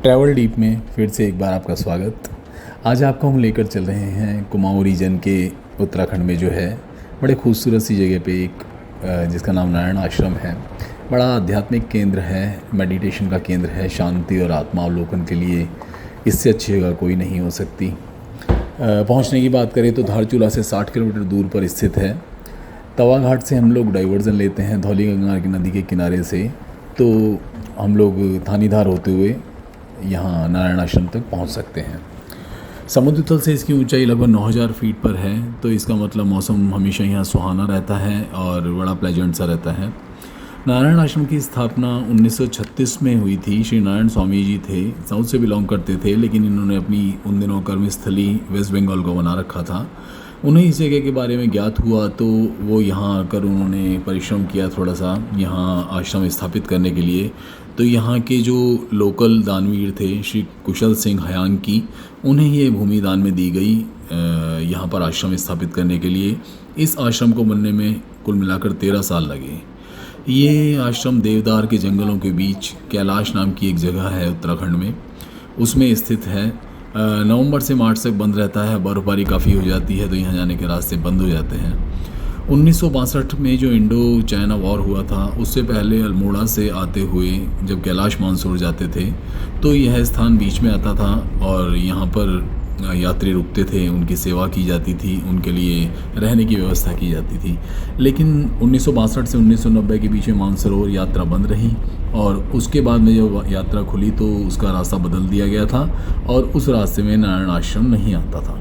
Travel deep में फिर से एक बार आपका स्वागत। आज आपको हम लेकर चल रहे हैं कुमाऊं रीजन के उत्तराखंड में जो है बड़े खूबसूरत सी जगह पे एक जिसका नाम नारायण आश्रम है। बड़ा आध्यात्मिक केंद्र है, मेडिटेशन का केंद्र है, शांति और आत्मावलोकन के लिए इससे अच्छी जगह कोई नहीं हो सकती। पहुंचने की बात करें तो धारचूला से 60 किलोमीटर दूर पर स्थित है। तवा घाट से हम लोग डाइवर्जन लेते हैं धौली गंगा की नदी के किनारे से, तो हम लोग थानीधार होते हुए यहाँ नारायण आश्रम तक पहुँच सकते हैं। समुद्र तल से इसकी ऊंचाई लगभग 9000 फीट पर है, तो इसका मतलब मौसम हमेशा यहाँ सुहाना रहता है और बड़ा प्लेजेंट सा रहता है। नारायण आश्रम की स्थापना 1936 में हुई थी। श्री नारायण स्वामी जी थे, साउथ से बिलोंग करते थे, लेकिन इन्होंने अपनी उन दिनों कर्मस्थली वेस्ट बंगाल को बना रखा था। उन्हें इस जगह के बारे में ज्ञात हुआ तो वो यहाँ आकर उन्होंने परिश्रम किया थोड़ा सा यहाँ आश्रम स्थापित करने के लिए। तो यहाँ के जो लोकल दानवीर थे श्री कुशल सिंह हयांग की, उन्हें ये भूमि दान में दी गई यहाँ पर आश्रम स्थापित करने के लिए। इस आश्रम को बनने में कुल मिलाकर 13 साल लगे। ये आश्रम देवदार के जंगलों के बीच कैलाश नाम की एक जगह है उत्तराखंड में, उसमें स्थित है। नवंबर से मार्च तक बंद रहता है, बर्फ़बारी काफ़ी हो जाती है तो यहाँ जाने के रास्ते बंद हो जाते हैं। 1962 में जो इंडो चाइना वॉर हुआ था, उससे पहले अल्मोड़ा से आते हुए जब कैलाश मानसरोवर जाते थे तो यह स्थान बीच में आता था और यहाँ पर यात्री रुकते थे, उनकी सेवा की जाती थी, उनके लिए रहने की व्यवस्था की जाती थी। लेकिन 1962 से 1990 के बीच में मानसरोवर यात्रा बंद रही और उसके बाद में जब यात्रा खुली तो उसका रास्ता बदल दिया गया था और उस रास्ते में नारायण आश्रम नहीं आता था।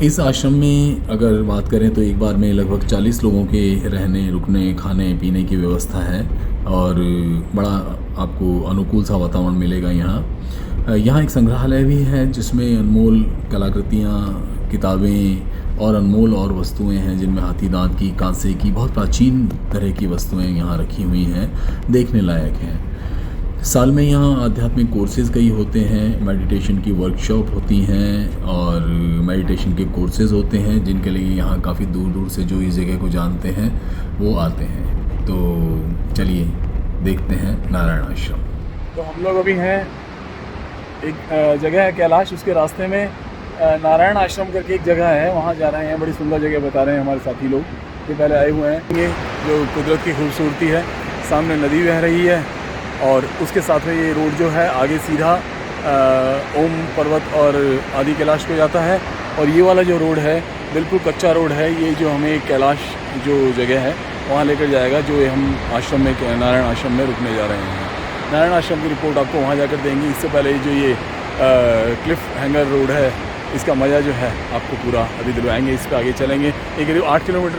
इस आश्रम में अगर बात करें तो एक बार में लगभग 40 लोगों के रहने, रुकने, खाने पीने की व्यवस्था है और बड़ा आपको अनुकूल सा वातावरण मिलेगा यहाँ। यहाँ एक संग्रहालय भी है जिसमें अनमोल कलाकृतियाँ, किताबें और अनमोल और वस्तुएं हैं जिनमें हाथी दांत की, कांसे की, बहुत प्राचीन तरह की वस्तुएं यहाँ रखी हुई हैं, देखने लायक हैं। साल में यहाँ आध्यात्मिक कोर्सेज़ कई होते हैं, मेडिटेशन की वर्कशॉप होती हैं और मेडिटेशन के कोर्सेज़ होते हैं जिनके लिए यहाँ काफ़ी दूर दूर से जो इस जगह को जानते हैं वो आते हैं। तो चलिए देखते हैं नारायण आश्रम। तो हम लोग अभी हैं एक जगह है कैलाश, उसके रास्ते में नारायण आश्रम करके एक जगह है, वहाँ जा रहे हैं। बड़ी सुंदर जगह बता रहे हैं हमारे साथी लोग, ये पहले आए हुए हैं। ये जो कुदरत की खूबसूरती है, सामने नदी बह रही है और उसके साथ में ये रोड जो है आगे सीधा ओम पर्वत और आदि कैलाश को जाता है। और ये वाला जो रोड है बिल्कुल कच्चा रोड है, ये जो हमें कैलाश जो जगह है वहाँ लेकर जाएगा, जो हम आश्रम में नारायण आश्रम में रुकने जा रहे हैं। नारायण आश्रम की रिपोर्ट आपको वहाँ जाकर देंगे। इससे पहले जो ये क्लिफ हैंगर रोड है, इसका मज़ा जो है आपको पूरा अभी दिलवाएंगे। इस पर आगे चलेंगे। ये करीब 8 किलोमीटर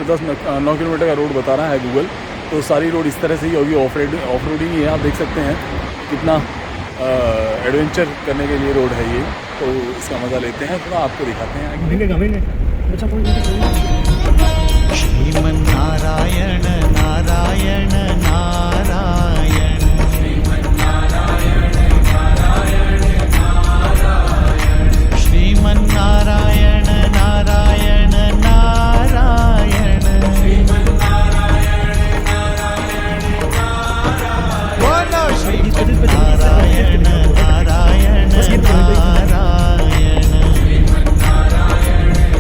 9 किलोमीटर का रोड बता रहा है गूगल, तो सारी रोड इस तरह से ही होगी। ऑफ रोडिंग ही है, आप देख सकते हैं कितना एडवेंचर करने के लिए रोड है ये। तो इसका मज़ा लेते हैं, थोड़ा आपको दिखाते हैं श्रीमन नारायण नारायण नारायण, श्रीमन नारायण नारायण नारायण, श्रीमन नारायण नारायण नारायण, श्रीमन नारायण नारायण नारायण, बोलो श्रीमन नारायण नारायण नारायण, श्रीमन नारायण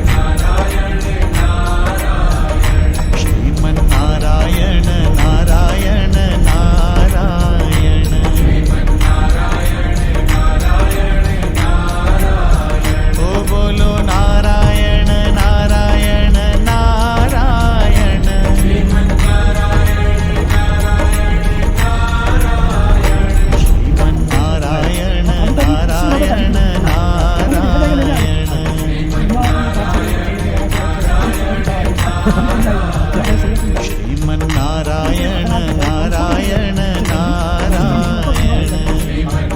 नारायण नारायण, श्रीमन नारायण नारायण नारायण, श्रीमन नारायण नारायण नारायण, ओ बोलो नारायण नारायण नारायण, श्रीमन नारायण नारायण नारायण, श्रीमन नारायण नारायण नारायण, श्रीमन नारायण नारायण नारायण, श्रीमन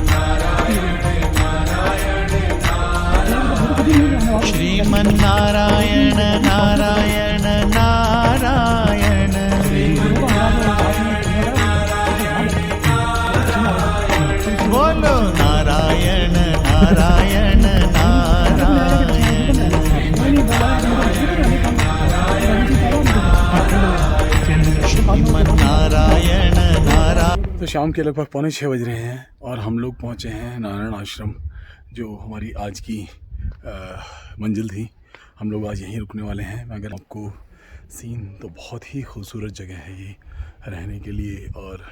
श्रीमन नारायण नारायण नारायण, बोलो नारायण नारायण नारायण, श्रीमन नारायण नारायण। तो शाम के लगभग 5:45 बज रहे हैं और हम लोग पहुँचे हैं नारायण आश्रम, जो हमारी आज की मंजिल थी। हम लोग आज यहीं रुकने वाले हैं। मगर आपको सीन तो बहुत ही खूबसूरत जगह है ये रहने के लिए, और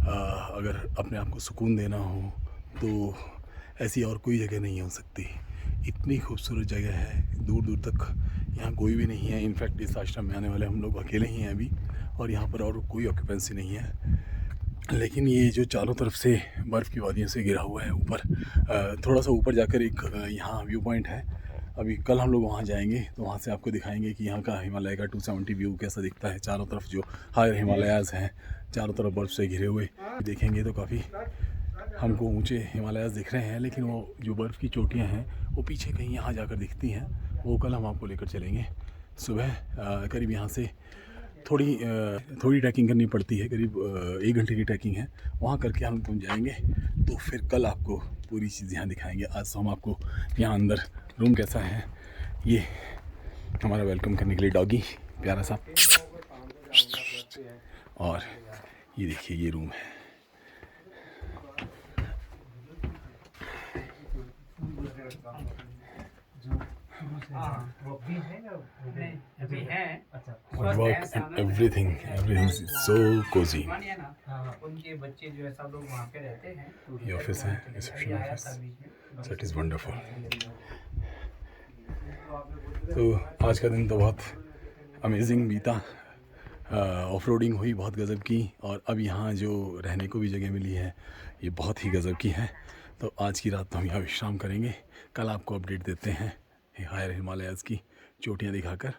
अगर अपने आप को सुकून देना हो तो ऐसी और कोई जगह नहीं हो सकती। इतनी खूबसूरत जगह है, दूर दूर तक यहाँ कोई भी नहीं है। इनफैक्ट इस आश्रम में आने वाले हम लोग अकेले ही हैं अभी, और यहाँ पर और कोई ऑक्यूपेंसी नहीं है। लेकिन ये जो चारों तरफ से बर्फ़ की वादियों से घिरा हुआ है, ऊपर थोड़ा सा ऊपर जाकर एक यहाँ व्यू पॉइंट है। अभी कल हम लोग वहाँ जाएंगे तो वहाँ से आपको दिखाएंगे कि यहाँ का हिमालय का 270 व्यू कैसा दिखता है। चारों तरफ जो हायर हिमालयाज़ हैं, चारों तरफ बर्फ़ से घिरे हुए, देखेंगे तो काफ़ी हमको ऊंचे हिमालयाज़ दिख रहे हैं, लेकिन वो जो बर्फ़ की चोटियाँ हैं वो पीछे कहीं यहाँ जाकर दिखती हैं। वो कल हम आपको लेकर चलेंगे। सुबह करीब यहाँ से थोड़ी ट्रैकिंग करनी पड़ती है, करीब 1 घंटे की ट्रैकिंग है। वहाँ करके हम पहुँच जाएंगे, तो फिर कल आपको पूरी चीज़ यहाँ दिखाएंगे। आज तो हम आपको यहाँ अंदर रूम कैसा है, ये हमारा वेलकम करने के लिए डॉगी प्यारा सा, और ये देखिए ये रूम है। Everything is so cozy. उनके बच्चे जो है सब लोग वहाँ पे रहते हैं। ये ऑफिस है, reception office. So it is wonderful. तो आज का दिन तो बहुत अमेजिंग बीता। ऑफ रोडिंग हुई बहुत गज़ब की, और अब यहाँ जो रहने को भी जगह मिली है ये बहुत ही गज़ब की है। तो आज की रात तो हम यहाँ विश्राम करेंगे। कल आपको अपडेट देते हैं हायर हिमालयाज़ की चोटियाँ दिखाकर।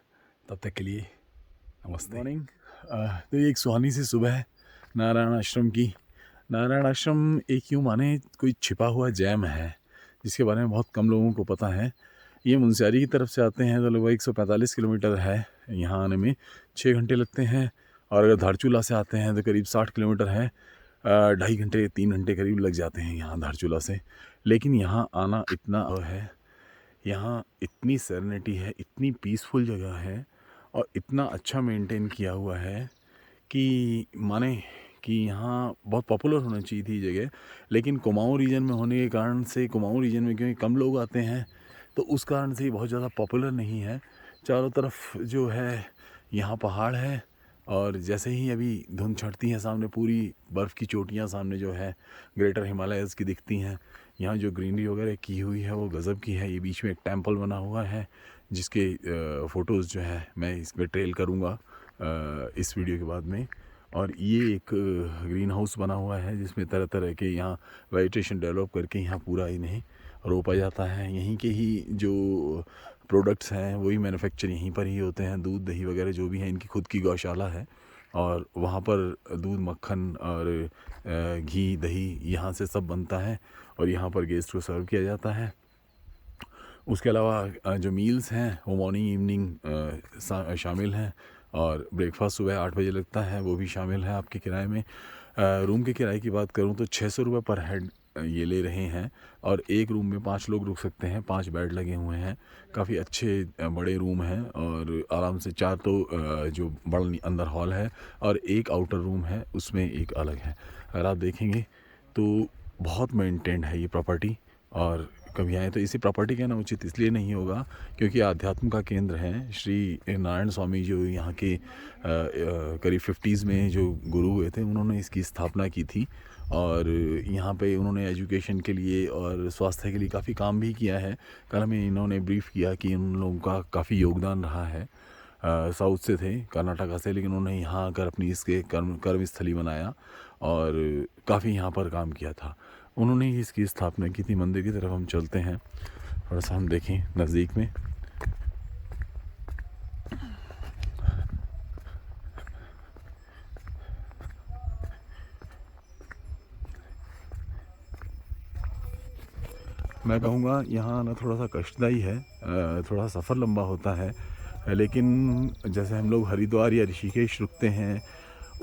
तब तक के लिए नमस्ते। मॉर्निंग। तो ये एक सुहानी सी सुबह है नारायण आश्रम की। नारायण आश्रम एक यूँ माने कोई छिपा हुआ जैम है, जिसके बारे में बहुत कम लोगों को पता है। ये मुनस्यारी की तरफ से आते हैं तो लगभग 145 किलोमीटर है, यहाँ आने में 6 घंटे लगते हैं। और अगर धारचूला से आते हैं तो करीब 60 किलोमीटर है, 2.5 घंटे 3 घंटे करीब लग जाते हैं यहाँ धारचूला से। लेकिन यहाँ आना इतना है, यहाँ इतनी सेरेनिटी है, इतनी पीसफुल जगह है, और इतना अच्छा मेंटेन किया हुआ है कि माने कि यहाँ बहुत पॉपुलर होना चाहिए थी जगह। लेकिन कुमाऊँ रीजन में होने के कारण से, कुमाऊँ रीजन में क्योंकि कम लोग आते हैं तो उस कारण से बहुत ज़्यादा पॉपुलर नहीं है। चारों तरफ जो है यहाँ पहाड़ है, और जैसे ही अभी धुंध छटती है सामने पूरी बर्फ़ की चोटियाँ सामने जो है ग्रेटर हिमालयज़ की दिखती हैं। यहाँ जो ग्रीनरी वगैरह की हुई है वो गज़ब की है। ये बीच में एक टेंपल बना हुआ है जिसके फ़ोटोज़ जो है मैं इसमें ट्रेल करूँगा इस वीडियो के बाद में। और ये एक ग्रीन हाउस बना हुआ है जिसमें तरह तरह के यहाँ वेजिटेशन डेवलप करके यहाँ पूरा इन्हें रोपा जाता है। यहीं के ही जो प्रोडक्ट्स हैं वही मैन्युफैक्चर यहीं पर ही होते हैं। दूध दही वगैरह जो भी है, इनकी खुद की गौशाला है, और वहाँ पर दूध मक्खन और घी दही यहाँ से सब बनता है, और यहाँ पर गेस्ट को सर्व किया जाता है। उसके अलावा जो मील्स हैं वो मॉर्निंग इवनिंग शामिल हैं, और ब्रेकफास्ट सुबह 8 बजे लगता है, वो भी शामिल है आपके किराए में। रूम के किराए की बात करूँ तो 600 रुपये पर हेड ये ले रहे हैं, और एक रूम में 5 लोग रुक सकते हैं। 5 बेड लगे हुए हैं, काफ़ी अच्छे बड़े रूम हैं, और आराम से 4 तो जो बड़ा अंदर हॉल है और एक आउटर रूम है, उसमें एक अलग है। अगर आप देखेंगे तो बहुत मेंटेन्ड है ये प्रॉपर्टी। और कभी आए तो इसी प्रॉपर्टी कहना उचित इसलिए नहीं होगा क्योंकि आध्यात्म का केंद्र है। श्री नारायण स्वामी जो यहाँ के करीब 50s में जो गुरु हुए थे, उन्होंने इसकी स्थापना की थी, और यहाँ पे उन्होंने एजुकेशन के लिए और स्वास्थ्य के लिए काफ़ी काम भी किया है। कल हमें इन्होंने ब्रीफ़ किया कि उन लोगों का काफ़ी योगदान रहा है। साउथ से थे, कर्नाटका से, लेकिन उन्होंने यहाँ आकर अपनी इसके कर्म स्थली बनाया और काफ़ी यहाँ पर काम किया था। उन्होंने ही इसकी स्थापना की थी। मंदिर की तरफ हम चलते हैं, थोड़ा सा हम देखें नज़दीक में। मैं कहूँगा यहाँ आना थोड़ा सा कष्टदायी है, थोड़ा सफ़र लंबा होता है, लेकिन जैसे हम लोग हरिद्वार या ऋषिकेश रुकते हैं,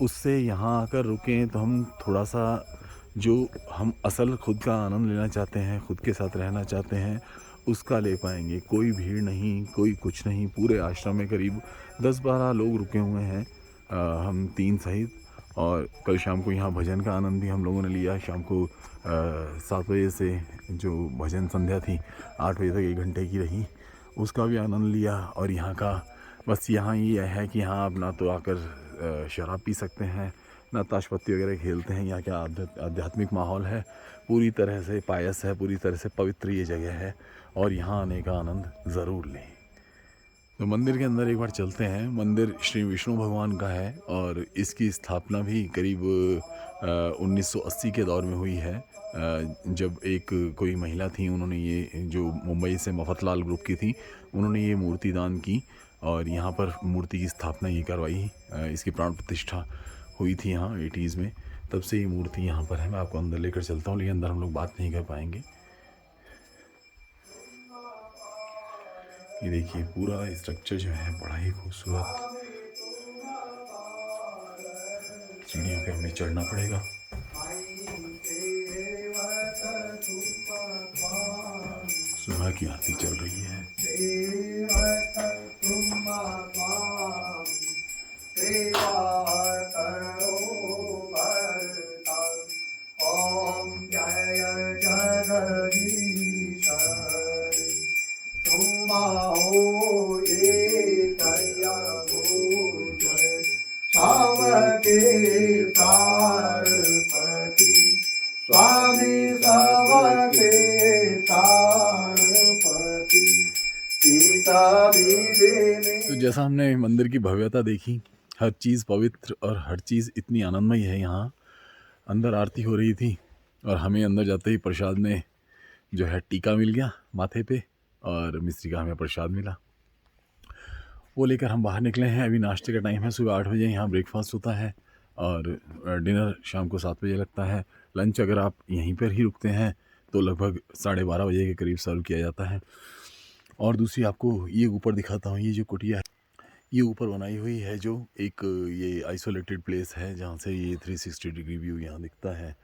उससे यहाँ आकर रुकें तो हम थोड़ा सा जो हम असल खुद का आनंद लेना चाहते हैं, खुद के साथ रहना चाहते हैं, उसका ले पाएंगे। कोई भीड़ नहीं, कोई कुछ नहीं। पूरे आश्रम में करीब 10-12 लोग रुके हुए हैं, हम 3 सहित, और कल शाम को यहाँ भजन का आनंद भी हम लोगों ने लिया। शाम को 7 बजे से जो भजन संध्या थी 8 बजे तक 1 घंटे की रही, उसका भी आनंद लिया। और यहाँ का बस यहाँ ये है कि यहाँ आप ना तो आकर शराब पी सकते हैं, ना ताश पत्ती वगैरह खेलते हैं। यहाँ का आध्यात्मिक माहौल है, पूरी तरह से पायस है, पूरी तरह से पवित्र ये जगह है और यहाँ आने का आनंद ज़रूर लें। तो मंदिर के अंदर एक बार चलते हैं। मंदिर श्री विष्णु भगवान का है और इसकी स्थापना भी करीब 1980 के दौर में हुई है, जब एक कोई महिला थी, उन्होंने ये जो मुंबई से मफतलाल ग्रुप की थी, उन्होंने ये मूर्ति दान की और यहाँ पर मूर्ति की स्थापना ये करवाई। इसकी प्राण प्रतिष्ठा हुई थी यहाँ 80s में, तब से ये मूर्ति यहाँ पर है। मैं आपको अंदर लेकर चलता हूँ, लेकिन अंदर हम लोग बात नहीं कर पाएंगे। ये देखिए पूरा स्ट्रक्चर जो है बड़ा ही खूबसूरत। सीढ़ियों पे हमें चढ़ना पड़ेगा। सुबह की आरती चल रही है। स्वामी सबके प्राणपति। तो जैसा हमने मंदिर की भव्यता देखी, हर चीज़ पवित्र और हर चीज़ इतनी आनंदमय है। यहाँ अंदर आरती हो रही थी और हमें अंदर जाते ही प्रसाद में जो है टीका मिल गया माथे पे और मिश्री का हमें प्रसाद मिला, वो लेकर हम बाहर निकले हैं। अभी नाश्ते का टाइम है, सुबह 8 बजे यहाँ ब्रेकफास्ट होता है और डिनर शाम को 7 बजे लगता है। लंच अगर आप यहीं पर ही रुकते हैं तो लगभग 12:30 बजे के करीब सर्व किया जाता है। और दूसरी आपको ये ऊपर दिखाता हूँ, ये जो कुटिया है ये ऊपर बनाई हुई है, जो एक ये आइसोलेटेड प्लेस है जहाँ से ये 360 डिग्री व्यू यहाँ दिखता है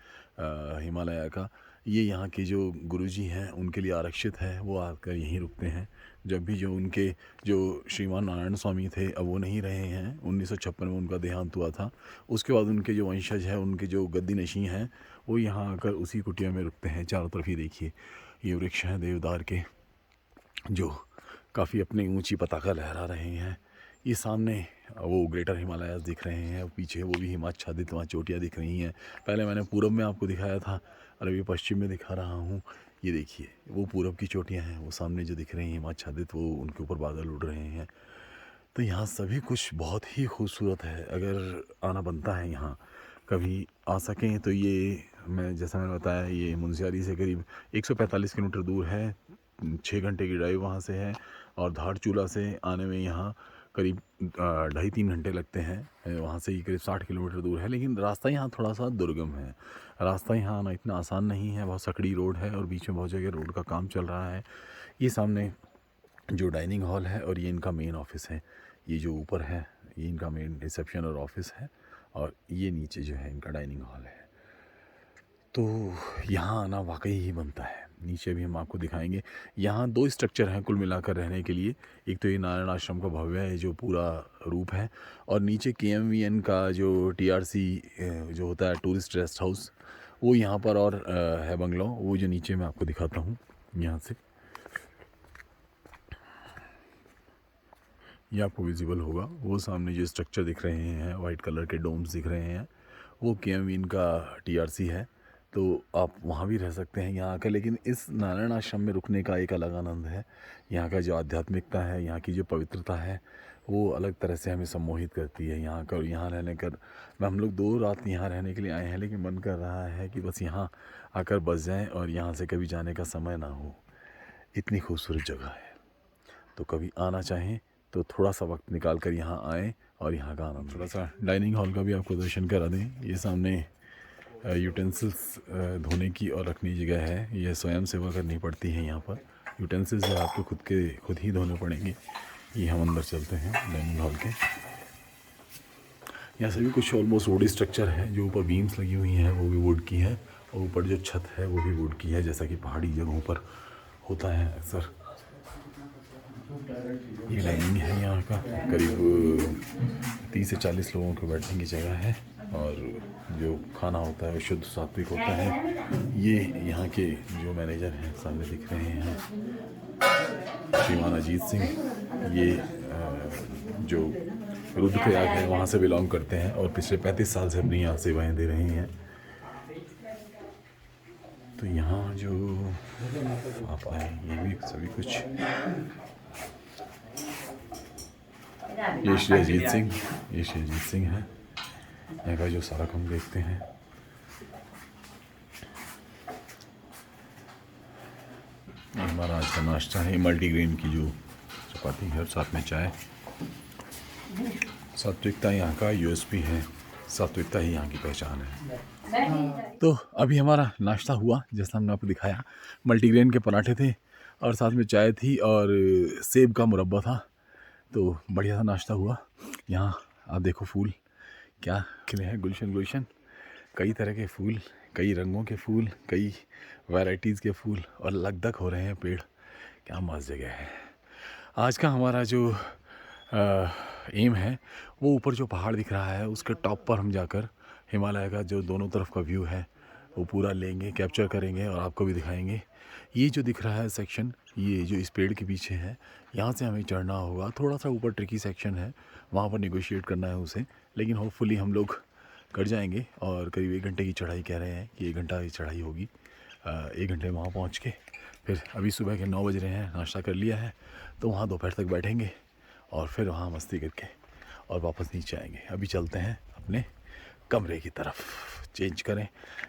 हिमालय का। ये यहाँ के जो गुरुजी हैं उनके लिए आरक्षित है, वो आकर यहीं रुकते हैं। जब भी जो उनके जो श्रीमान नारायण स्वामी थे, अब वो नहीं रहे हैं, 1956 में उनका देहांत हुआ था। उसके बाद उनके जो वंशज हैं, उनके जो गद्दी नशी हैं, वो यहाँ आकर उसी कुटिया में रुकते हैं। चारों तरफ ही देखिए ये वृक्ष हैं देवदार के, जो काफ़ी अपनी ऊंची पताका लहरा रहे हैं। ये सामने वो ग्रेटर हिमालयाज़ दिख रहे हैं, पीछे वो भी हिमाच्छादित वहाँ चोटियाँ दिख रही हैं। पहले मैंने पूरब में आपको दिखाया था और अभी पश्चिम में दिखा रहा हूँ। ये देखिए वो पूरब की चोटियाँ हैं, वो सामने जो दिख रही हैं हिमाच्छादित, वो उनके ऊपर बादल उड़ रहे हैं। तो यहाँ सभी कुछ बहुत ही खूबसूरत है। अगर आना बनता है यहाँ, कभी आ सकें तो ये जैसा मैंने बताया, ये मुंशियारी से करीब 145 किलोमीटर दूर है, 6 घंटे की ड्राइव वहाँ से है। और धारचूला से आने में यहाँ करीब 2.5-3 घंटे लगते हैं। वहाँ से ही करीब 60 किलोमीटर दूर है, लेकिन रास्ता यहाँ थोड़ा सा दुर्गम है। रास्ता यहाँ आना इतना आसान नहीं है, बहुत सकड़ी रोड है और बीच में बहुत जगह रोड का काम चल रहा है। ये सामने जो डाइनिंग हॉल है और ये इनका मेन ऑफिस है। ये जो ऊपर है ये इनका मेन रिसेप्शन और ऑफिस है और ये नीचे जो है इनका डाइनिंग हॉल है। तो यहाँ आना वाकई ही बनता है। नीचे भी हम आपको दिखाएंगे। यहाँ 2 स्ट्रक्चर हैं कुल मिलाकर रहने के लिए। एक तो ये नारायण आश्रम का भव्य है जो पूरा रूप है, और नीचे KMVN का जो TRC जो होता है टूरिस्ट रेस्ट हाउस, वो यहाँ पर और है बंगलो, वो जो नीचे मैं आपको दिखाता हूँ। यहाँ से ये आपको विजिबल होगा। वो सामने जो स्ट्रक्चर दिख रहे हैं, वाइट कलर के डोम्स दिख रहे हैं, वो KMVN का TRC है। तो आप वहाँ भी रह सकते हैं यहाँ आकर। लेकिन इस नारायण आश्रम में रुकने का एक अलग आनंद है। यहाँ का जो आध्यात्मिकता है, यहाँ की जो पवित्रता है, वो अलग तरह से हमें सम्मोहित करती है। यहाँ का यहाँ रहने कर हम लोग 2 रात यहाँ रहने के लिए आए हैं, लेकिन मन कर रहा है कि बस यहाँ आकर बस जाएं और यहाँ से कभी जाने का समय ना हो। इतनी खूबसूरत जगह है। तो कभी आना चाहें तो थोड़ा सा वक्त निकाल कर यहाँ आएँ और यहाँ का आनंद। थोड़ा सा डाइनिंग हॉल का भी आपको दर्शन करा दें। ये सामने यूटेंसिल्स धोने की और रखने की जगह है। यह स्वयं सेवा करनी पड़ती है यहाँ पर। यूटेंसिल्स जो आपको खुद ही धोने पड़ेंगे। ये हम अंदर चलते हैं डाइनिंग हॉल के। यहाँ सभी कुछ ऑलमोस्ट वुड स्ट्रक्चर है। जो ऊपर बीम्स लगी हुई हैं वो भी वुड की है, और ऊपर जो छत है वो भी वुड की है, जैसा कि पहाड़ी जगहों पर होता है अक्सर। ये डाइनिंग है यहाँ का, करीब 30 से 40 लोगों के बैठने की जगह है। और जो खाना होता है वो शुद्ध सात्विक होता है। ये यहाँ के जो मैनेजर हैं सामने दिख रहे हैं, श्रीमान अजीत सिंह। ये जो रुद्रप्रयाग है वहाँ से बिलोंग करते हैं और पिछले 35 साल से अपनी यहाँ सेवाएं दे रहे हैं। तो यहाँ जो आप आए ये भी सभी कुछ, ये श्री अजीत सिंह है। यहाँ का जो सारा काम देखते हैं। हमारा आज का नाश्ता है मल्टीग्रेन की जो चपाती है और साथ में चाय। सात्विकता यहाँ का यूएसपी है, सात्विकता ही यहाँ की पहचान है। तो अभी हमारा नाश्ता हुआ, जैसा हमने आपको दिखाया। मल्टीग्रेन के पराठे थे और साथ में चाय थी और सेब का मुरब्बा था। तो बढ़िया सा नाश्ता हुआ। यहाँ आप देखो फूल क्या खिले हैं, गुलशन, कई तरह के फूल, कई रंगों के फूल, कई वैराइटीज़ के फूल और लगदग हो रहे हैं पेड़। क्या मस्त जगह है। आज का हमारा जो एम है वो ऊपर जो पहाड़ दिख रहा है उसके टॉप पर हम जाकर हिमालय का जो दोनों तरफ का व्यू है वो पूरा लेंगे, कैप्चर करेंगे और आपको भी दिखाएंगे। ये जो दिख रहा है सेक्शन, ये जो इस पेड़ के पीछे है, यहाँ से हमें चढ़ना होगा। थोड़ा सा ऊपर ट्रिकी सेक्शन है, वहाँ पर नेगोशिएट करना है उसे, लेकिन होपफुली हम लोग कर जाएंगे। और करीब 1 घंटे की चढ़ाई कह रहे हैं कि 1 घंटा की चढ़ाई होगी। 1 घंटे वहाँ पहुँच के फिर अभी सुबह के 9 बज रहे हैं, नाश्ता कर लिया है, तो वहाँ दोपहर तक बैठेंगे और फिर वहाँ मस्ती करके और वापस नीचे आएंगे। अभी चलते हैं अपने कमरे की तरफ, चेंज करें,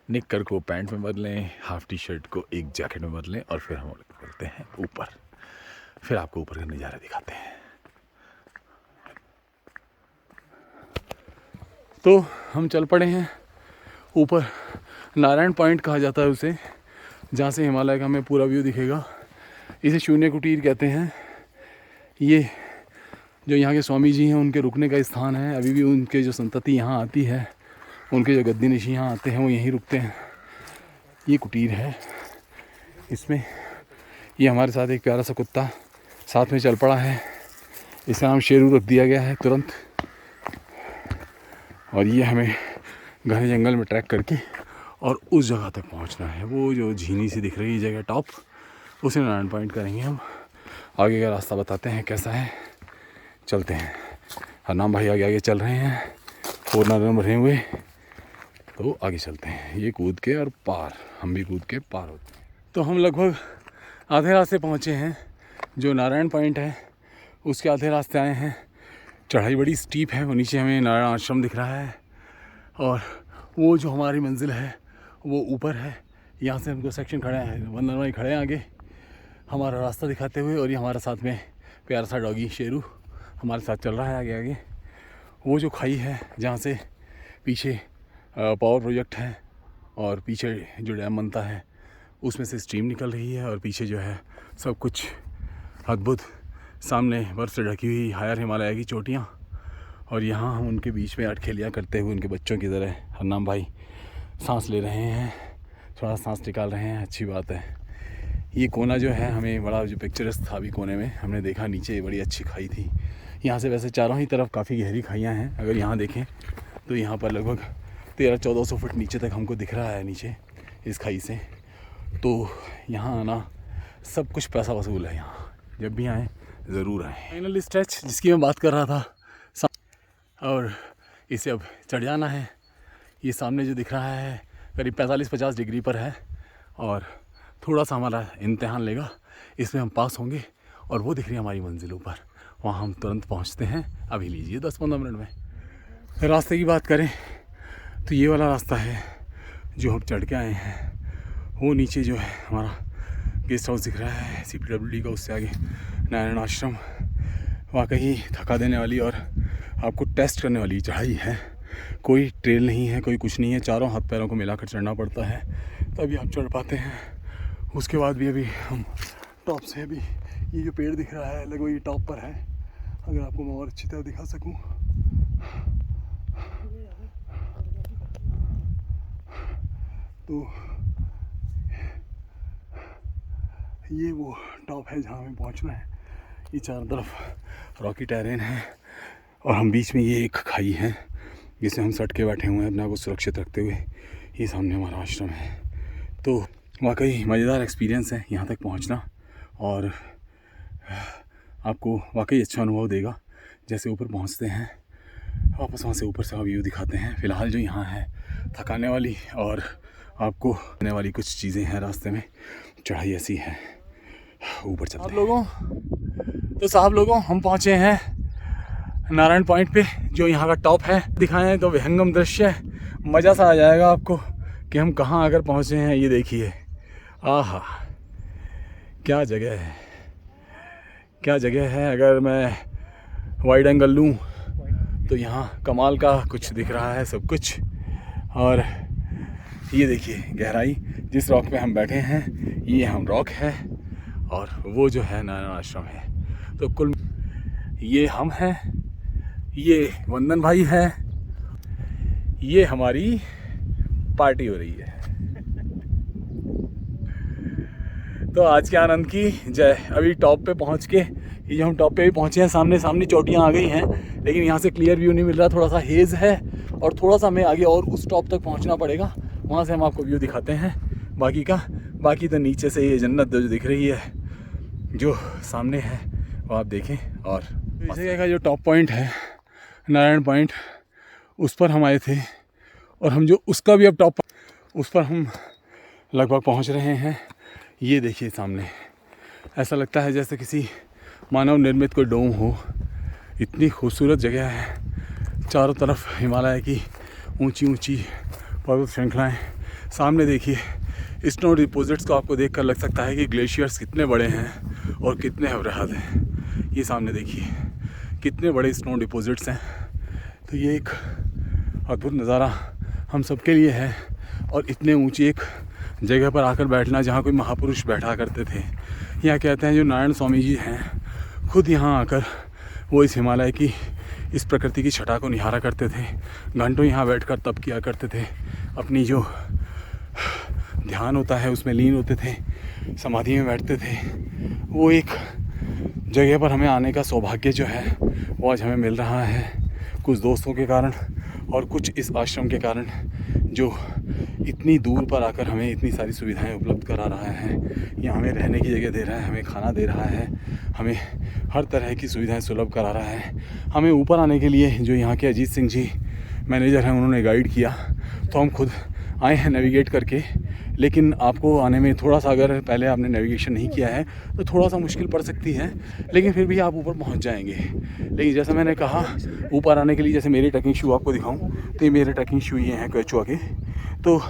निक्कर को पैंट में बदलें, हाफ टी शर्ट को एक जैकेट में बदलें और फिर हम चलते हैं ऊपर। फिर आपको ऊपर का नज़ारा दिखाते हैं। तो हम चल पड़े हैं ऊपर। नारायण पॉइंट कहा जाता है उसे, जहाँ से हिमालय का हमें पूरा व्यू दिखेगा। इसे शून्य कुटीर कहते हैं। ये जो यहाँ के स्वामी जी हैं उनके रुकने का स्थान है। अभी भी उनके जो संतति यहाँ आती है, उनके जो गद्दी नशी यहाँ आते हैं वो यहीं रुकते हैं। ये कुटीर है। इसमें ये हमारे साथ एक प्यारा सा कुत्ता साथ में चल पड़ा है। इसका नाम शेरू रख दिया गया है तुरंत। और ये हमें घने जंगल में ट्रैक करके और उस जगह तक पहुंचना है। वो जो झीनी सी दिख रही है जगह टॉप, उसे नारायण पॉइंट करेंगे हम। आगे का रास्ता बताते हैं कैसा है, चलते हैं। हरनाम भाई आगे आगे चल रहे हैं, 4 नंबर भरे हुए। तो आगे चलते हैं। ये कूद के और पार, हम भी कूद के पार होते हैं। तो हम लगभग आधे रास्ते पहुँचे हैं। जो नारायण पॉइंट है उसके आधे रास्ते आए हैं। चढ़ाई बड़ी स्टीप है। वो नीचे हमें नारायण आश्रम दिख रहा है और वो जो हमारी मंजिल है वो ऊपर है। यहाँ से हमको सेक्शन खड़े हैं, वंदन भाई खड़े हैं आगे हमारा रास्ता दिखाते हुए। और ये हमारे साथ में प्यारा सा डॉगी शेरू हमारे साथ चल रहा है आगे आगे। वो जो खाई है जहाँ से पीछे पावर प्रोजेक्ट है और पीछे जो डैम बनता है उसमें से स्ट्रीम निकल रही है। और पीछे जो है सब कुछ अद्भुत, सामने बर्फ़ से ढकी हुई हायर हिमालय की चोटियाँ। और यहाँ हम उनके बीच में अटखेलियाँ करते हुए उनके बच्चों की तरह हरनाम भाई सांस ले रहे हैं, थोड़ा सांस निकाल रहे हैं। अच्छी बात है। ये कोना जो है हमें बड़ा जो पिक्चरस था अभी कोने में हमने देखा, नीचे बड़ी अच्छी खाई थी। यहाँ से वैसे चारों ही तरफ काफ़ी गहरी खाइयाँ हैं। अगर यहाँ देखें तो यहाँ पर लगभग 1300-1400 फुट नीचे तक हमको दिख रहा है नीचे इस खाई से। तो यहाँ आना सब कुछ पैसा वसूल है। यहाँ जब भी आएँ ज़रूर आएँ। फाइनल स्ट्रेच जिसकी मैं बात कर रहा था, और इसे अब चढ़ जाना है। ये सामने जो दिख रहा है करीब 45-50 डिग्री पर है और थोड़ा सा हमारा इम्तिहान लेगा, इसमें हम पास होंगे और वो दिख रही है हमारी मंजिल ऊपर, वहाँ हम तुरंत पहुँचते हैं। अभी लीजिए 10-15 मिनट में। रास्ते की बात करें तो ये वाला रास्ता है जो हम चढ़ के आए हैं। वो नीचे जो है हमारा गेस्ट हाउस दिख रहा है CPWD का, उससे आगे नारायण आश्रम। वाकई थका देने वाली और आपको टेस्ट करने वाली चढ़ाई है। कोई ट्रेल नहीं है, कोई कुछ नहीं है, चारों हाथ पैरों को मिलाकर चढ़ना पड़ता है तभी आप चढ़ पाते हैं। उसके बाद भी अभी हम टॉप से, अभी ये जो पेड़ दिख रहा है लगभग ये टॉप पर है। अगर आपको मैं और अच्छी तरह दिखा सकूं तो ये वो टॉप है जहाँ हमें पहुँचना है। ये चारों तरफ रॉकी टेरेन है और हम बीच में ये एक खाई है जिसमें हम सट के बैठे हुए हैं अपने आप को सुरक्षित रखते हुए। ये सामने हमारा आश्रम है। तो वाकई मज़ेदार एक्सपीरियंस है यहाँ तक पहुँचना, और आपको वाकई अच्छा अनुभव देगा। जैसे ऊपर पहुँचते हैं वापस वहाँ से ऊपर से व्यू दिखाते हैं। फ़िलहाल जो यहाँ है थकाने वाली और आपको आने वाली कुछ चीज़ें हैं रास्ते में। चढ़ाई ऐसी है, ऊपर चलते हैं। साहब लोगों हम पहुँचे हैं नारायण पॉइंट पे, जो यहाँ का टॉप है। दिखाएं तो विहंगम दृश्य, मज़ा सा आ जाएगा आपको कि हम कहाँ आकर पहुँचे हैं। ये देखिए, आहा क्या जगह है, क्या जगह है। अगर मैं वाइड एंगल लूँ तो यहाँ कमाल का कुछ दिख रहा है सब कुछ। और ये देखिए गहराई, जिस रॉक पे हम बैठे हैं ये हम रॉक है, और वो जो है नारायण आश्रम है। तो कुल ये हम हैं, ये वंदन भाई है, ये हमारी पार्टी हो रही है। तो आज के आनंद की जय। अभी टॉप पे पहुंच के, ये जो हम टॉप पे भी पहुंचे हैं, सामने सामने चोटियां आ गई हैं, लेकिन यहाँ से क्लियर व्यू नहीं मिल रहा, थोड़ा सा हेज़ है। और थोड़ा सा हमें आगे और उस टॉप तक पहुंचना पड़ेगा, वहाँ से हम आपको व्यू दिखाते हैं बाकी का। बाकी तो नीचे से ये जन्नत जो दिख रही है जो सामने है वो आप देखें। और इस जगह का जो टॉप पॉइंट है नारायण पॉइंट, उस पर हम आए थे, और हम जो उसका भी अब टॉप, उस पर हम लगभग पहुंच रहे हैं। ये देखिए सामने, ऐसा लगता है जैसे किसी मानव निर्मित कोई डोम हो। इतनी खूबसूरत जगह है, चारों तरफ हिमालय की ऊंची ऊंची पर्वत श्रृंखलाएँ। सामने देखिए स्नो डिपॉजिट्स को आपको देखकर लग सकता है कि ग्लेशियर्स कितने बड़े हैं और कितने अवराहत हैं। ये सामने देखिए कितने बड़े स्नो डिपॉजिट्स हैं। तो ये एक अद्भुत नज़ारा हम सबके लिए है। और इतने ऊंची एक जगह पर आकर बैठना जहाँ कोई महापुरुष बैठा करते थे, यहाँ कहते हैं जो नारायण स्वामी जी हैं, खुद यहाँ आकर वो इस हिमालय की, इस प्रकृति की छटा को निहारा करते थे। घंटों यहाँ बैठकर तप किया करते थे, अपनी जो ध्यान होता है उसमें लीन होते थे, समाधि में बैठते थे। वो एक जगह पर हमें आने का सौभाग्य जो है वो आज हमें मिल रहा है, कुछ दोस्तों के कारण और कुछ इस आश्रम के कारण, जो इतनी दूर पर आकर हमें इतनी सारी सुविधाएं उपलब्ध करा रहा है। यहाँ हमें रहने की जगह दे रहा है, हमें खाना दे रहा है, हमें हर तरह की सुविधाएं सुलभ करा रहा है। हमें ऊपर आने के लिए जो यहाँ के अजीत सिंह जी मैनेजर हैं, उन्होंने गाइड किया, तो हम खुद आए हैं नेविगेट करके। लेकिन आपको आने में थोड़ा सा, अगर पहले आपने नेविगेशन नहीं किया है तो थोड़ा सा मुश्किल पड़ सकती है, लेकिन फिर भी आप ऊपर पहुंच जाएंगे। लेकिन जैसा मैंने कहा, ऊपर आने के लिए, जैसे मेरे ट्रैकिंग शू आपको दिखाऊं तो ये मेरे ट्रैकिंग शू ये हैं क्वेचुआ के। तो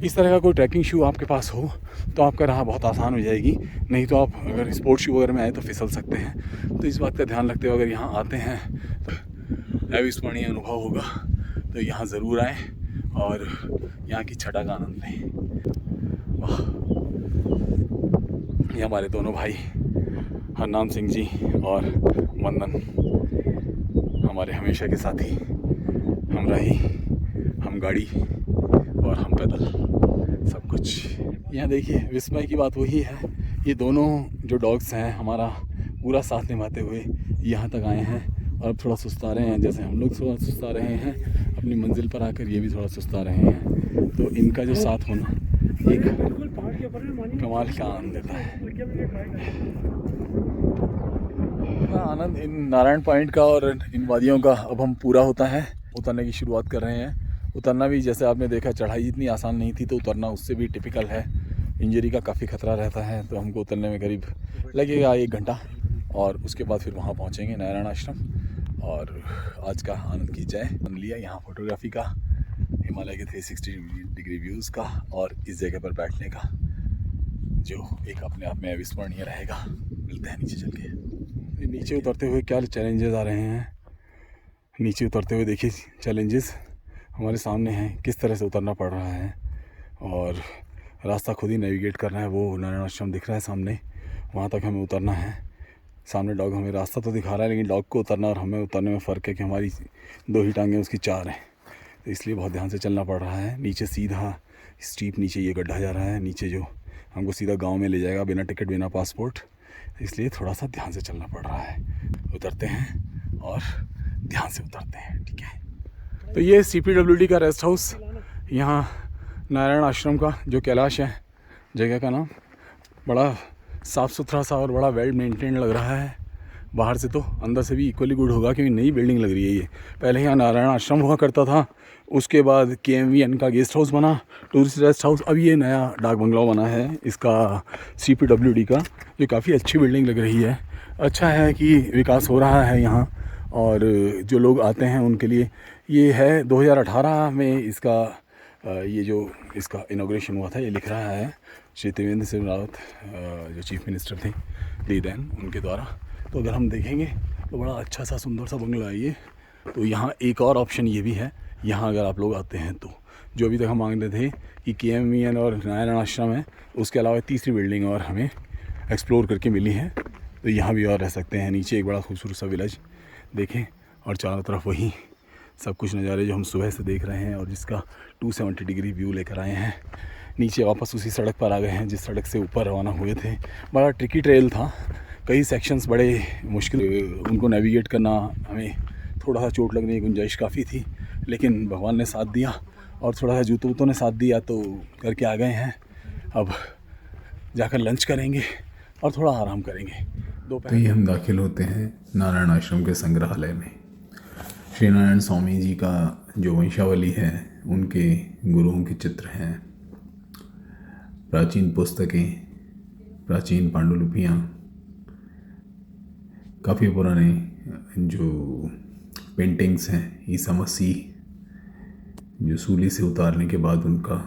इस तरह का कोई ट्रैकिंग शू आपके पास हो तो आपका राह बहुत आसान हो जाएगी। नहीं तो आप अगर स्पोर्ट्स शू वगैरह में आए तो फिसल सकते हैं। तो इस बात का ध्यान रखते हुए अगर यहाँ आते हैं तो अविस्मरणीय अनुभव होगा। तो यहाँ ज़रूर आएँ और यहाँ की छटा का आनंद लें। वाह, ये हमारे दोनों भाई हरनाम सिंह जी और वंदन, हमारे हमेशा के साथी, हम राही, हम गाड़ी और हम पैदल, सब कुछ। यहाँ देखिए विस्मय की बात वही है, ये दोनों जो डॉग्स हैं हमारा पूरा साथ निभाते हुए यहाँ तक आए हैं, और अब थोड़ा सुस्ता रहे हैं, जैसे हम लोग थोड़ा सुस्ता रहे हैं अपनी मंजिल पर आकर, ये भी थोड़ा सुस्ता रहे हैं। तो इनका जो साथ होना एक कमाल का आनंद देता है। आनंद इन नारायण पॉइंट का और इन वादियों का अब हम पूरा होता है। उतरने की शुरुआत कर रहे हैं। उतरना भी जैसे आपने देखा, चढ़ाई इतनी आसान नहीं थी, तो उतरना उससे भी टिपिकल है। इंजरी का काफ़ी खतरा रहता है, तो हमको उतरने में करीब लगेगा 1 घंटा, और उसके बाद फिर वहाँ पहुँचेंगे नारायण आश्रम। और आज का आनंद की जय बन लिया यहाँ फोटोग्राफी का, हिमालय के 360 डिग्री व्यूज़ का, और इस जगह पर बैठने का, जो एक अपने आप में अविस्मरणीय रहेगा। मिलते हैं नीचे चल के। नीचे उतरते हुए क्या चैलेंजेस आ रहे हैं, नीचे उतरते हुए देखिए चैलेंजेस हमारे सामने हैं, किस तरह से उतरना पड़ रहा है, और रास्ता खुद ही नेविगेट करना है। वो नारायण आश्रम दिख रहा है सामने, वहाँ तक हमें उतरना है। सामने डॉग हमें रास्ता तो दिखा रहा है, लेकिन डॉग को उतरना और हमें उतरने में फ़र्क है कि हमारी 2 ही टांगें, उसकी 4 हैं, तो इसलिए बहुत ध्यान से चलना पड़ रहा है। नीचे सीधा स्टीप, नीचे ये गड्ढा जा रहा है नीचे, जो हमको सीधा गांव में ले जाएगा बिना टिकट बिना पासपोर्ट, इसलिए थोड़ा सा ध्यान से चलना पड़ रहा है। उतरते हैं और ध्यान से उतरते हैं, ठीक है। तो ये CPWD का रेस्ट हाउस यहाँ नारायण आश्रम का जो कैलाश है जगह का नाम, बड़ा साफ़ सुथरा सा और बड़ा वेल मेंटेन लग रहा है। बाहर से तो अंदर से भी इक्वली गुड होगा क्योंकि नई बिल्डिंग लग रही है ये। पहले यहाँ नारायण आश्रम हुआ करता था, उसके बाद KMVN का गेस्ट हाउस बना, टूरिस्ट रेस्ट हाउस, अब ये नया डाक बंगला बना है इसका CPWD का। ये काफ़ी अच्छी बिल्डिंग लग रही है। अच्छा है कि विकास हो रहा है यहाँ और जो लोग आते हैं उनके लिए ये है। 2018 में इसका ये जो इसका इनॉग्रेशन हुआ था, ये लिख रहा है श्री त्रिवेंद्र सिंह रावत जो चीफ मिनिस्टर थे दी दैन उनके द्वारा। तो अगर हम देखेंगे तो बड़ा अच्छा सा सुंदर सा बंगला है ये। तो यहाँ एक और ऑप्शन ये भी है, यहाँ अगर आप लोग आते हैं तो जो अभी तक हम मांग रहे थे कि KMVN और नारायण आश्रम है, उसके अलावा तीसरी बिल्डिंग और हमें एक्सप्लोर करके मिली है। तो यहाँ भी और रह सकते हैं। नीचे एक बड़ा खूबसूरत सा विलेज देखें और चारों तरफ वही सब कुछ नज़ारे जो हम सुबह से देख रहे हैं और जिसका 270 डिग्री व्यू लेकर आए हैं। नीचे वापस उसी सड़क पर आ गए हैं जिस सड़क से ऊपर रवाना हुए थे। बड़ा ट्रिकी ट्रेल था, कई सेक्शंस बड़े मुश्किल, उनको नेविगेट करना हमें थोड़ा सा चोट लगने की गुंजाइश काफ़ी थी, लेकिन भगवान ने साथ दिया और थोड़ा सा जूतों वूतों ने साथ दिया तो करके आ गए हैं। अब जाकर लंच करेंगे और थोड़ा आराम करेंगे। तो ये हम दाखिल होते हैं नारायण आश्रम के संग्रहालय में। श्री नारायण स्वामी जी का जो वंशावली है उनके गुरुओं के चित्र हैं, प्राचीन पुस्तकें, प्राचीन पांडुलिपियाँ, काफ़ी पुराने जो पेंटिंग्स हैं, ईसा मसीह जो सूली से उतारने के बाद उनका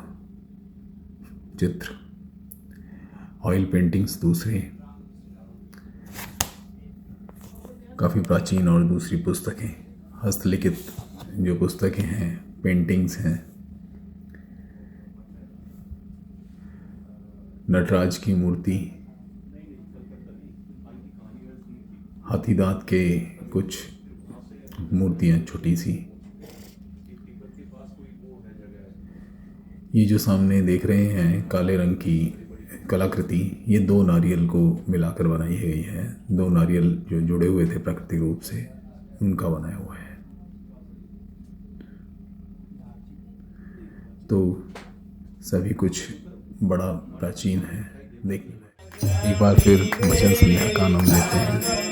चित्र, ऑयल पेंटिंग्स दूसरे काफ़ी प्राचीन, और दूसरी पुस्तकें हस्तलिखित जो पुस्तकें हैं, पेंटिंग्स हैं, नटराज की मूर्ति, हाथी दांत के कुछ मूर्तियाँ छोटी सी। ये जो सामने देख रहे हैं काले रंग की कलाकृति, ये 2 नारियल को मिलाकर बनाई गई है। 2 नारियल जो जुड़े हुए थे प्राकृतिक रूप से, उनका बनाया हुआ है। तो सभी कुछ बड़ा प्राचीन है देखने में। एक बार फिर भजन संध्या का आनंद लेते हैं।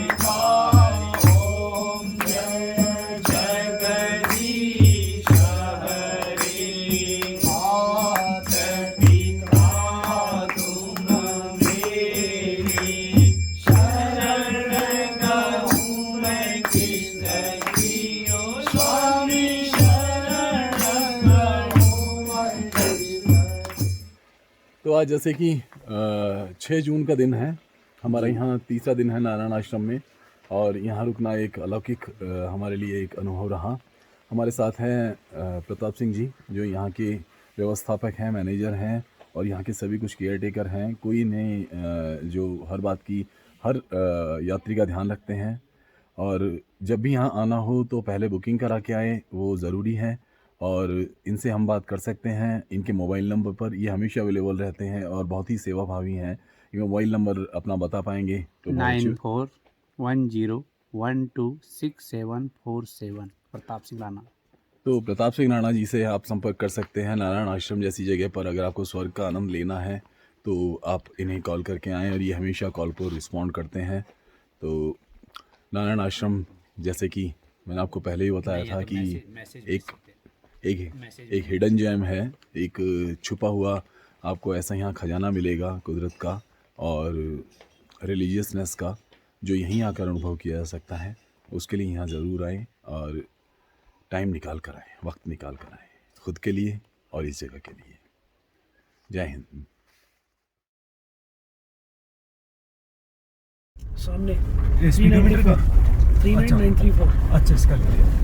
तो आज जैसे कि 6 जून का दिन है, हमारा यहाँ तीसरा दिन है नारायण आश्रम में, और यहाँ रुकना एक अलौकिक हमारे लिए एक अनुभव रहा। हमारे साथ हैं प्रताप सिंह जी जो यहाँ के व्यवस्थापक हैं, मैनेजर हैं और यहाँ के सभी कुछ केयर टेकर हैं। कोई ने जो हर बात की, हर यात्री का ध्यान रखते हैं, और जब भी यहाँ आना हो तो पहले बुकिंग करा के आए, वो ज़रूरी है। और इनसे हम बात कर सकते हैं इनके मोबाइल नंबर पर, ये हमेशा अवेलेबल रहते हैं और बहुत ही सेवा भावी हैं। ये मोबाइल नंबर अपना बता पाएंगे तो 9410126747 प्रताप सिंह राणा। तो प्रताप सिंह राणा जी से आप संपर्क कर सकते हैं। नारायण आश्रम जैसी जगह पर अगर आपको स्वर्ग का आनंद लेना है तो आप इन्हें कॉल करके आएँ, और ये हमेशा कॉल पर रिस्पॉन्ड करते हैं। तो नारायण आश्रम जैसे कि मैंने आपको पहले ही बताया था कि एक हिडन जेम है, एक छुपा हुआ आपको ऐसा यहाँ खजाना मिलेगा कुदरत का और रिलीजियसनेस का, जो यहीं आकर अनुभव किया जा सकता है। उसके लिए यहाँ ज़रूर आएँ और टाइम निकाल कर आएँ, वक्त निकाल कर आएँ, खुद के लिए और इस जगह के लिए। जय हिंद। सामने 3934। अच्छा, इसका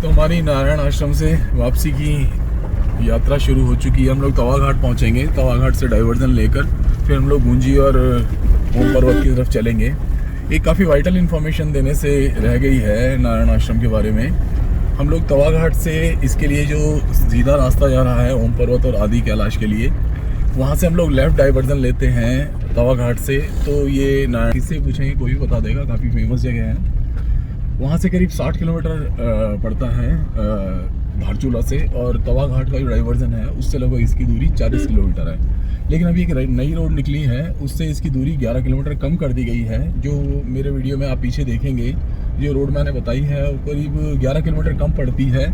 तो हमारी नारायण आश्रम से वापसी की यात्रा शुरू हो चुकी है। हम लोग तवा घाट पहुँचेंगे, तवा घाट से डाइवर्जन लेकर फिर हम लोग गुंजी और ओम पर्वत की तरफ चलेंगे। एक काफ़ी वाइटल इन्फॉर्मेशन देने से रह गई है नारायण आश्रम के बारे में। हम लोग तवा घाट से इसके लिए जो सीधा रास्ता जा रहा है ओम पर्वत और आदि कैलाश के लिए, वहाँ से हम लोग लेफ़्ट डाइवर्जन लेते हैं तवा घाट से। तो ये नारायण से पूछेंगे, कोई भी बता देगा, काफ़ी फेमस जगह है। वहाँ से करीब 60 किलोमीटर पड़ता है धारचूला से, और तवा घाट का जो डाइवर्जन है उससे लगभग इसकी दूरी 40 किलोमीटर है। लेकिन अभी एक नई रोड निकली है, उससे इसकी दूरी 11 किलोमीटर कम कर दी गई है। जो मेरे वीडियो में आप पीछे देखेंगे, जो रोड मैंने बताई है वो करीब 11 किलोमीटर कम पड़ती है,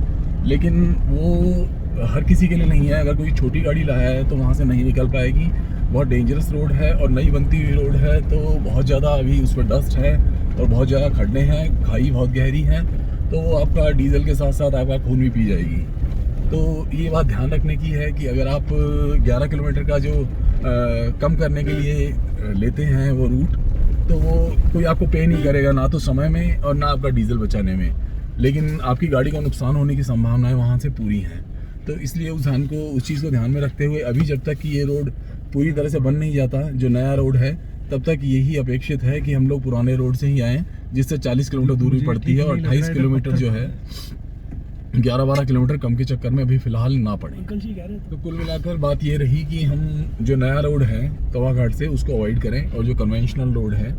लेकिन वो हर किसी के लिए नहीं है। अगर कोई छोटी गाड़ी लाया है तो वहाँ से नहीं निकल पाएगी, बहुत डेंजरस रोड है और नई बनती हुई रोड है, तो बहुत ज़्यादा अभी उस पर डस्ट है और बहुत ज़्यादा खड्डे हैं, खाई बहुत गहरी है, तो वो आपका डीजल के साथ साथ आपका खून भी पी जाएगी। तो ये बात ध्यान रखने की है कि अगर आप 11 किलोमीटर का जो कम करने के लिए लेते हैं वो रूट, तो वो कोई आपको पे नहीं करेगा, ना तो समय में और ना आपका डीजल बचाने में, लेकिन आपकी गाड़ी का नुकसान होने की संभावनाएं वहाँ से पूरी हैं। तो इसलिए उस चीज़ को ध्यान में रखते हुए अभी जब तक कि ये रोड पूरी तरह से बन नहीं जाता, जो नया रोड है, तब तक यही अपेक्षित है कि हम लोग पुराने रोड से ही आएँ, जिससे 40 किलोमीटर दूरी पड़ती है और 28 किलोमीटर जो है 11-12 किलोमीटर कम के चक्कर में अभी फ़िलहाल ना पड़े। तो कुल मिलाकर बात ये रही कि हम जो नया रोड है तवा घाट से उसको अवॉइड करें और जो कन्वेंशनल रोड है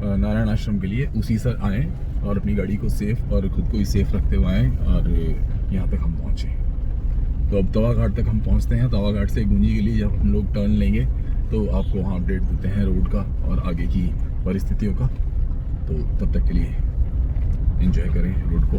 नारायण आश्रम के लिए उसी से आएँ और अपनी गाड़ी को सेफ़ और ख़ुद को ही सेफ़ रखते हुए आएँ और यहाँ तक हम पहुँचें। तो अब तवा घाट तक हम पहुँचते हैं। तवा घाट से गुंजी के लिए जब हम लोग टर्न लेंगे तो आपको वहाँ अपडेट देते हैं रोड का और आगे की परिस्थितियों का। तो तब तक के लिए एंजॉय करें रोड को।